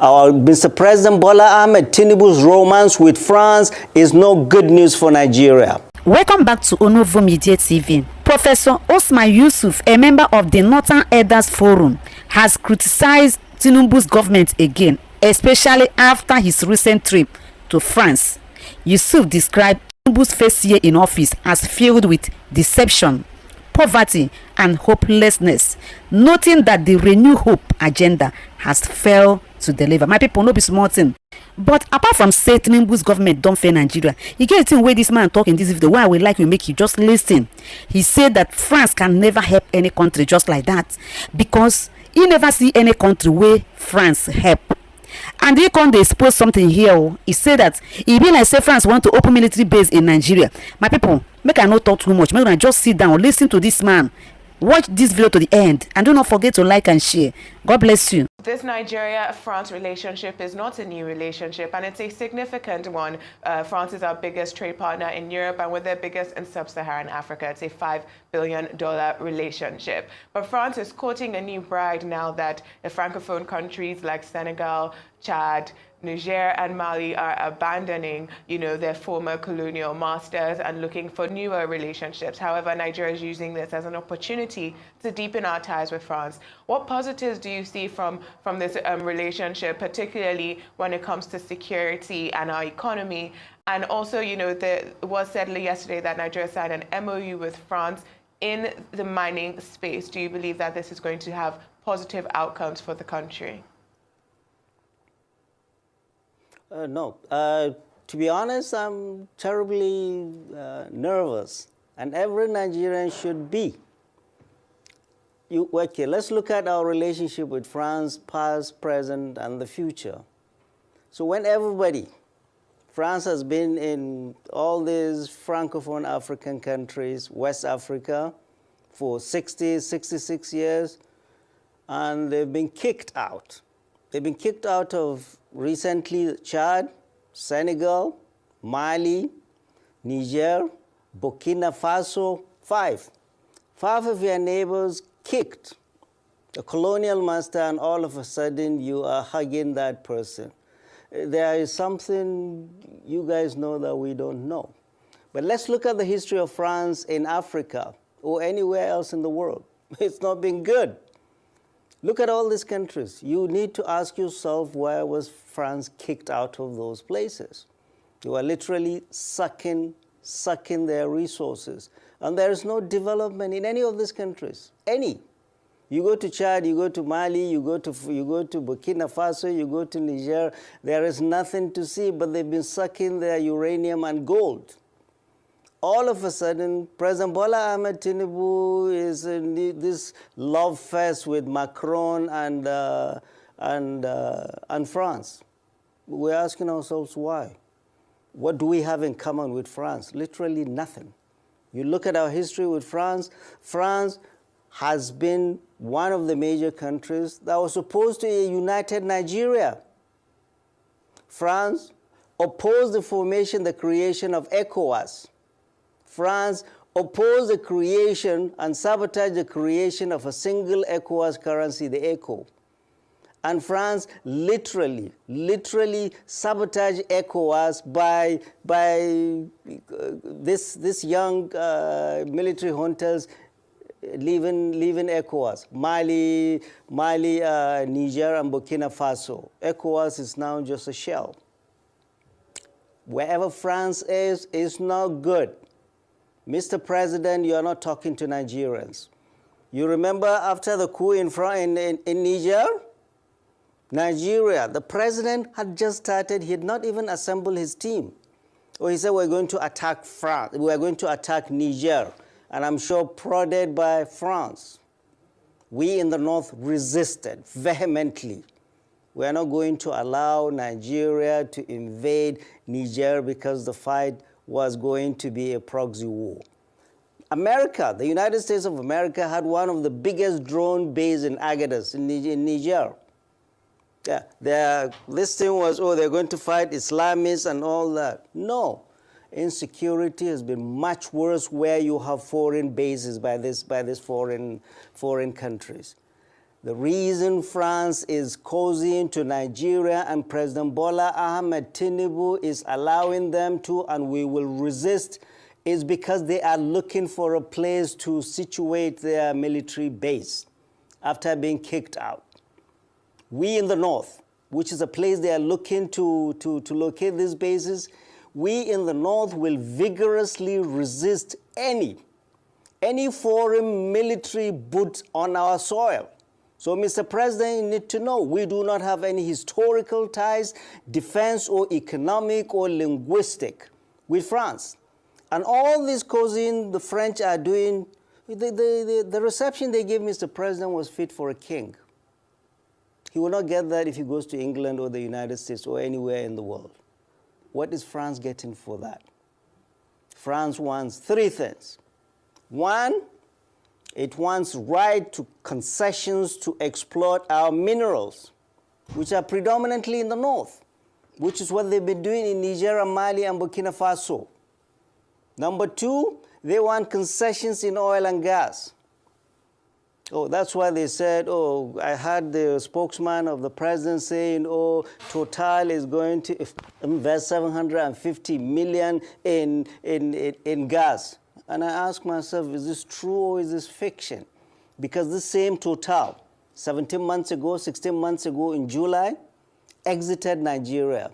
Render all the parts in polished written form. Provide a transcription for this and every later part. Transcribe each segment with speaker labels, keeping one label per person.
Speaker 1: Mr. President Bola Ahmed Tinubu's romance with France is no good news for Nigeria.
Speaker 2: Welcome back to Onovo Media TV. Professor Usman Yusuf, a member of the Northern Elders Forum, has criticized Tinubu's government again, especially after his recent trip to France. Yusuf described Tinubu's first year in office as filled with deception, poverty, and hopelessness, noting that the Renew Hope agenda has failed to deliver. My people, no be small thing. But apart from say Tinubu's government don't fail Nigeria, he get the thing where this man talk in this video. Why I would like you make you just listen. He said that France can never help any country just like that, because he never see any country where France help. And he come dey expose something here. He said that e be like say France want to open military base in Nigeria. My people, make I not talk too much. Make I just sit down, listen to this man. Watch this video to the end, and do not forget to like and share. God bless you.
Speaker 3: This Nigeria-France relationship is not a new relationship, and it's a significant one. France is our biggest trade partner in Europe, and we're their biggest in sub-Saharan Africa. It's a $5 billion relationship. But France is courting a new bride now that the Francophone countries like Senegal, Chad, Niger and Mali are abandoning, their former colonial masters and looking for newer relationships. However, Nigeria is using this as an opportunity to deepen our ties with France. What positives do you see from this relationship, particularly when it comes to security and our economy? And also, it was said yesterday that Nigeria signed an MOU with France in the mining space. Do you believe that this is going to have positive outcomes for the country?
Speaker 1: No. To be honest, I'm terribly nervous, and every Nigerian should be. Okay, let's look at our relationship with France, past, present, and the future. So when France has been in all these Francophone African countries, West Africa, for 66 years, and they've been kicked out. They've been kicked out of recently Chad, Senegal, Mali, Niger, Burkina Faso, five of your neighbors kicked a colonial master, and all of a sudden you are hugging that person. There is something you guys know that we don't know. But let's look at the history of France in Africa or anywhere else in the world. It's not been good. Look at all these countries. You need to ask yourself, why was France kicked out of those places? You are literally sucking their resources. And there is no development in any of these countries. Any. You go to Chad, you go to Mali, you go to Burkina Faso, you go to Niger, there is nothing to see, but they've been sucking their uranium and gold. All of a sudden, President Bola Ahmed Tinubu is in this love fest with Macron and France. We're asking ourselves why. What do we have in common with France? Literally nothing. You look at our history with France. France has been one of the major countries that was supposed to be a united Nigeria. France opposed the creation of ECOWAS. France opposed the creation and sabotaged the creation of a single ECOWAS currency, the ECO. And France literally sabotaged ECOWAS by this young military hunters leaving ECOWAS. Mali, Niger, and Burkina Faso. ECOWAS is now just a shell. Wherever France is not good. Mr. President, you are not talking to Nigerians. You remember after the coup in Niger? Nigeria, the president had just started. He had not even assembled his team. Or he said, we're going to attack France. We're going to attack Niger. And I'm sure prodded by France. We in the north resisted vehemently. We are not going to allow Nigeria to invade Niger because the fight was going to be a proxy war. America, the United States of America, had one of the biggest drone bases in Agadas, in Niger. Yeah, this thing was, they're going to fight Islamists and all that. No, insecurity has been much worse where you have foreign bases by these foreign countries. The reason France is cozying to Nigeria and President Bola Ahmed Tinubu is allowing them to, and we will resist, is because they are looking for a place to situate their military base after being kicked out. We in the north, which is a place they are looking to locate these bases, we in the north will vigorously resist any foreign military boot on our soil. So, Mr. President, you need to know we do not have any historical ties, defense or economic or linguistic with France. And all this causing the French are doing, the reception they gave Mr. President was fit for a king. He will not get that if he goes to England or the United States or anywhere in the world. What is France getting for that? France wants three things. One, it wants right to concessions to exploit our minerals, which are predominantly in the north, which is what they've been doing in Nigeria, Mali, and Burkina Faso. Number two, they want concessions in oil and gas. Oh, that's why they said, oh, I heard the spokesman of the president saying, oh, Total is going to invest 750 million in gas. And I ask myself, is this true or is this fiction? Because this same Total, 17 months ago, 16 months ago in July, exited Nigeria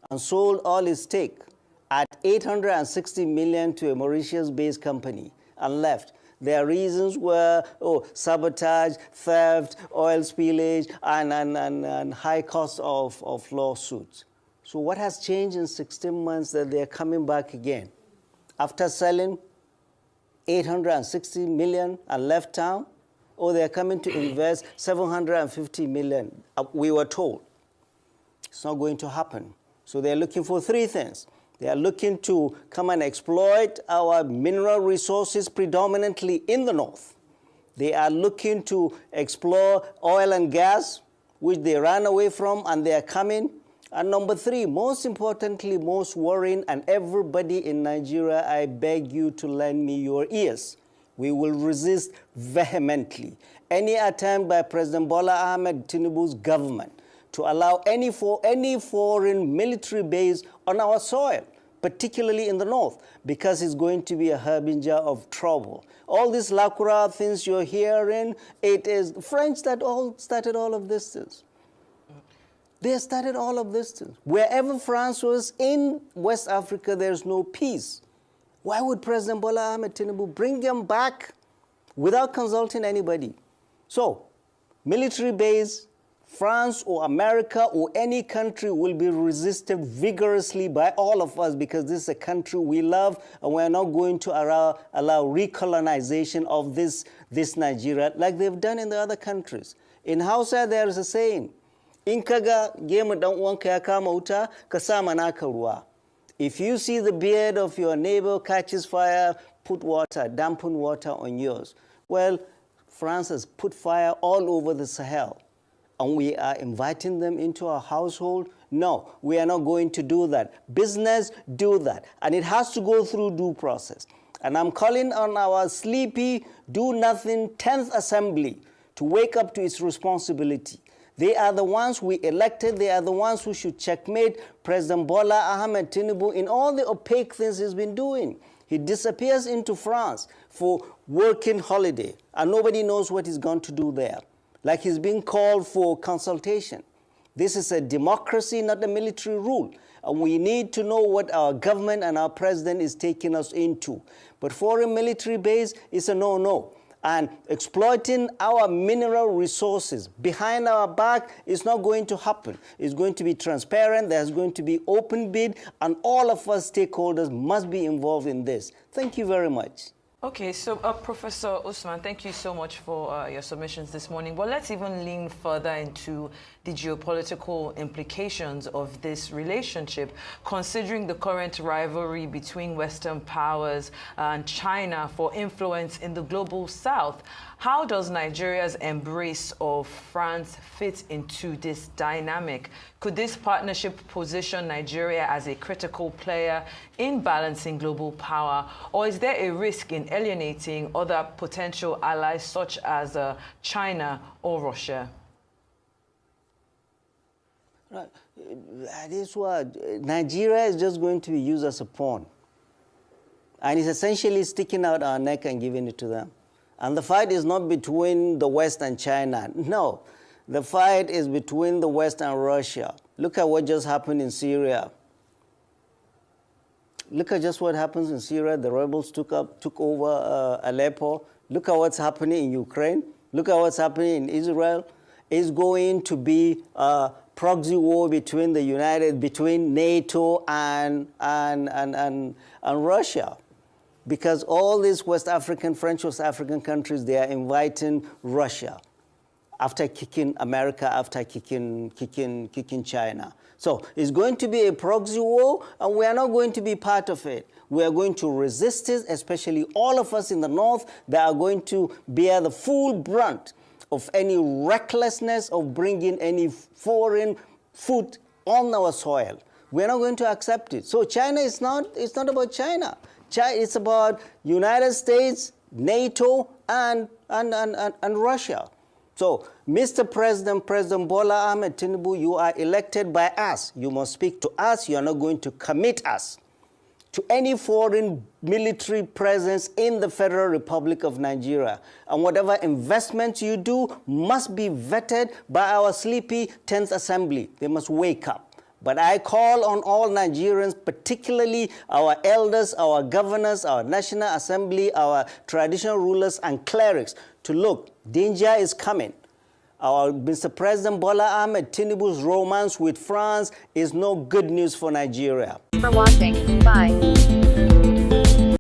Speaker 1: and sold all its stake at 860 million to a Mauritius-based company and left. Their reasons were sabotage, theft, oil spillage, and high cost of lawsuits. So what has changed in 16 months that they're coming back again? After selling 860 million and left town, or they're coming to invest 750 million, we were told. It's not going to happen. So they're looking for three things. They are looking to come and exploit our mineral resources predominantly in the north. They are looking to explore oil and gas, which they ran away from, and they are coming. And number three, most importantly, most worrying, and everybody in Nigeria, I beg you to lend me your ears. We will resist vehemently any attempt by President Bola Ahmed Tinubu's government to allow any foreign military base on our soil, particularly in the north, because it's going to be a harbinger of trouble. All these lacura things you're hearing, it is the French that started all of these things. They started all of these things. Wherever France was in West Africa, there's no peace. Why would President Bola Ahmed Tinubu bring them back without consulting anybody? So, military base, France or America or any country will be resisted vigorously by all of us because this is a country we love and we're not going to allow recolonization of this Nigeria like they've done in the other countries. In Hausa, there is a saying, in kaga gemu dan uwanka ya kama wuta, ka sa naka ruwa. If you see the beard of your neighbor catches fire, put water, dampen water on yours. Well, France has put fire all over the Sahel. And we are inviting them into our household? No, we are not going to do that. Business, do that. And it has to go through due process. And I'm calling on our sleepy, do-nothing 10th Assembly to wake up to its responsibility. They are the ones we elected. They are the ones who should checkmate President Bola Ahmed Tinubu in all the opaque things he's been doing. He disappears into France for working holiday, and nobody knows what he's going to do there. Like he's being called for consultation. This is a democracy, not a military rule. And we need to know what our government and our president is taking us into. But foreign military base is a no-no. And exploiting our mineral resources behind our back is not going to happen. It's going to be transparent, there's going to be open bid, and all of us stakeholders must be involved in this. Thank you very much.
Speaker 4: Okay, so Professor Usman, thank you so much for your submissions this morning. But let's even lean further into the geopolitical implications of this relationship, considering the current rivalry between Western powers and China for influence in the global south. How does Nigeria's embrace of France fit into this dynamic? Could this partnership position Nigeria as a critical player in balancing global power, or is there a risk in alienating other potential allies such as China or Russia?
Speaker 1: Right. That is what Nigeria is just going to be used as a pawn. And it's essentially sticking out our neck and giving it to them. And the fight is not between the West and China. No, the fight is between the West and Russia. Look at what just happened in Syria. Look at just what happens in Syria. The rebels took over Aleppo. Look at what's happening in Ukraine. Look at what's happening in Israel. It's going to be a proxy war between NATO and Russia. Because all these French West African countries, they are inviting Russia after kicking America, after kicking China. So it's going to be a proxy war, and we are not going to be part of it. We are going to resist it, especially all of us in the North that are going to bear the full brunt of any recklessness of bringing any foreign food on our soil. We're not going to accept it. So China is it's not about China. It's about United States, NATO, and Russia. So, Mr. President, President Bola Ahmed Tinubu, you are elected by us. You must speak to us. You are not going to commit us to any foreign military presence in the Federal Republic of Nigeria. And whatever investments you do must be vetted by our sleepy 10th Assembly. They must wake up. But I call on all Nigerians, particularly our elders, our governors, our National Assembly, our traditional rulers and clerics, to look, danger is coming. Our Mr. President Bola Ahmed Tinubu's romance with France is no good news for Nigeria.
Speaker 5: For watching. Bye.